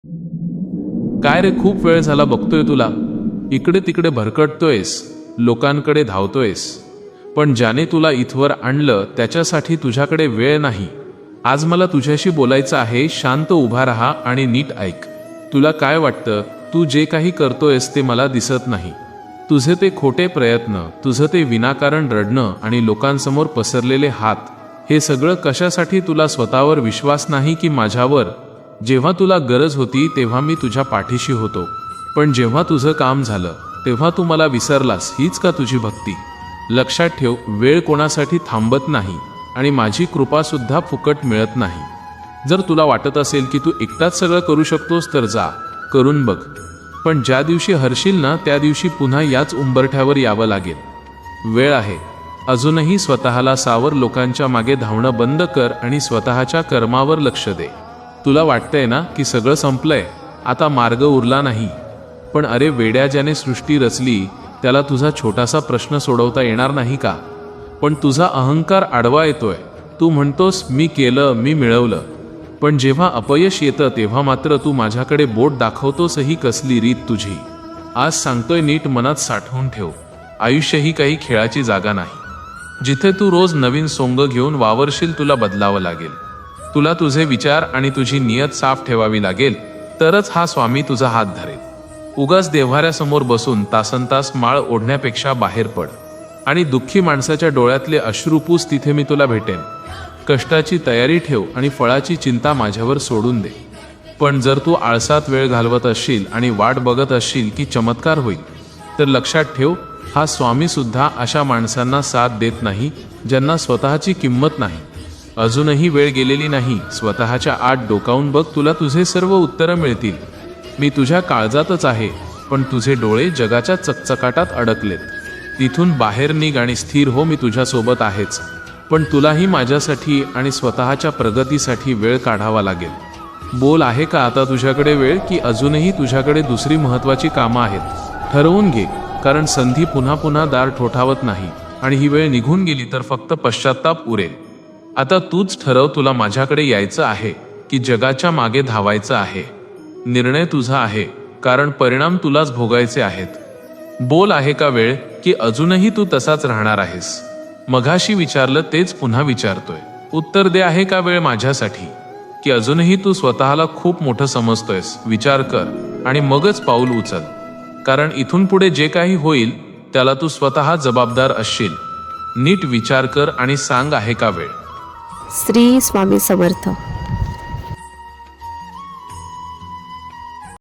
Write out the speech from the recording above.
काय रे, खूप वेळ झाला बघतोय तुला. इकडे तिकडे भरकटतोयस, लोकांकडे धावतोयस, पण ज्याने तुला इथवर आणलं त्याच्यासाठी तुझ्याकडे वेळ नाही. आज मला तुझ्याशी बोलायचं आहे. शांत उभा राहा आणि नीट ऐक. तुला काय वाटतं, तू जे काही करतोयस ते मला दिसत नाही. तुझे ते खोटे प्रयत्न, तुझं ते विनाकारण रडणं आणि लोकांसमोर पसरलेले हात, हे सगळं कशासाठी? तुला स्वतःवर विश्वास नाही की माझ्यावर? जेव्हा तुला गरज होती तेव्हा मी तुझ्या पाठीशी होतो, पण जेव्हा तुझं काम झालं तेव्हा तू मला विसरलास. हीच का तुझी भक्ती? लक्षात ठेव, वेळ कोणासाठी थांबत नाही आणि माझी कृपा सुद्धा फुकट मिळत नाही. जर तुला वाटत असेल की तू एकटाच सगळं करू शकतोस तर जा, करून बघ. पण ज्या दिवशी हरशील ना, त्या दिवशी पुन्हा याच उंबरठ्यावर यावं लागेल. वेळ आहे. अजूनही स्वतःला सावर. लोकांच्या मागे धावणं बंद कर आणि स्वतःच्या कर्मावर लक्ष दे. तुला वाटतंय ना की सगळं संपलंय, आता मार्ग उरला नाही. पण अरे वेड्या, ज्याने सृष्टी रचली त्याला तुझा छोटासा प्रश्न सोडवता येणार नाही का? पण तुझा अहंकार आडवा येतोय. तू म्हणतोस मी केलं, मी मिळवलं, पण जेव्हा अपयश येतं तेव्हा मात्र तू माझ्याकडे बोट दाखवतोस. ही कसली रीत तुझी? आज सांगतोय, नीट मनात साठवून ठेव. आयुष्य ही काही खेळाची जागा नाही जिथे तू रोज नवीन सोंग घेऊन वावरशील. तुला बदलावं लागेल. तुला तुझे विचार आणि तुझी नियत साफ ठेवावी लागेल, तरच हा स्वामी तुझा हात धरेल. उगाच देव्हाऱ्यासमोर बसून तासनतास माळ ओढण्यापेक्षा बाहेर पड आणि दुःखी माणसाच्या डोळ्यातले अश्रू पुस. तिथे मी तुला भेटेन. कष्टाची तयारी ठेव आणि फळाची चिंता माझ्यावर सोडून दे. पण जर तू आळसात वेळ घालवत असशील आणि वाट बघत असशील की चमत्कार होईल, तर लक्षात ठेव, हा स्वामी सुद्धा अशा माणसांना साथ देत नाही ज्यांना स्वतःची किंमत नाही. अजूनही वेळ गेलेली नाही. स्वतःच्या आत डोकावून बघ, तुला तुझे सर्व उत्तरं मिळतील. मी तुझ्या काळजातच आहे, पण तुझे डोळे जगाच्या चकचकाटात अडकलेत. तिथून बाहेर निघ आणि स्थिर हो. मी तुझ्यासोबत आहेच, पण तुलाही माझ्यासाठी आणि स्वतःच्या प्रगतीसाठी वेळ काढावा लागेल. बोल, आहे का आता तुझ्याकडे वेळ, की अजूनही तुझ्याकडे दुसरी महत्त्वाची कामं आहेत? ठरवून घे, कारण संधी पुन्हा पुन्हा दार ठोठावत नाही आणि ही वेळ निघून गेली तर फक्त पश्चात्ताप उरेल. आता तूच ठरव, तुला माझ्याकडे यायचं आहे की जगाच्या मागे धावायचं आहे. निर्णय तुझा आहे, कारण परिणाम तुलाच भोगायचे आहेत. बोल, आहे का वेळ, की अजूनही तू तसाच राहणार आहेस? मघाशी विचारलं तेच पुन्हा विचारतोय. उत्तर दे, आहे का वेळ माझ्यासाठी, की अजूनही तू स्वतःला खूप मोठं समजतोयस? विचार कर आणि मगच पाऊल उचल, कारण इथून पुढे जे काही होईल त्याला तू स्वतः जबाबदार असशील. नीट विचार कर आणि सांग, आहे का वेळ? श्री स्वामी समर्थ.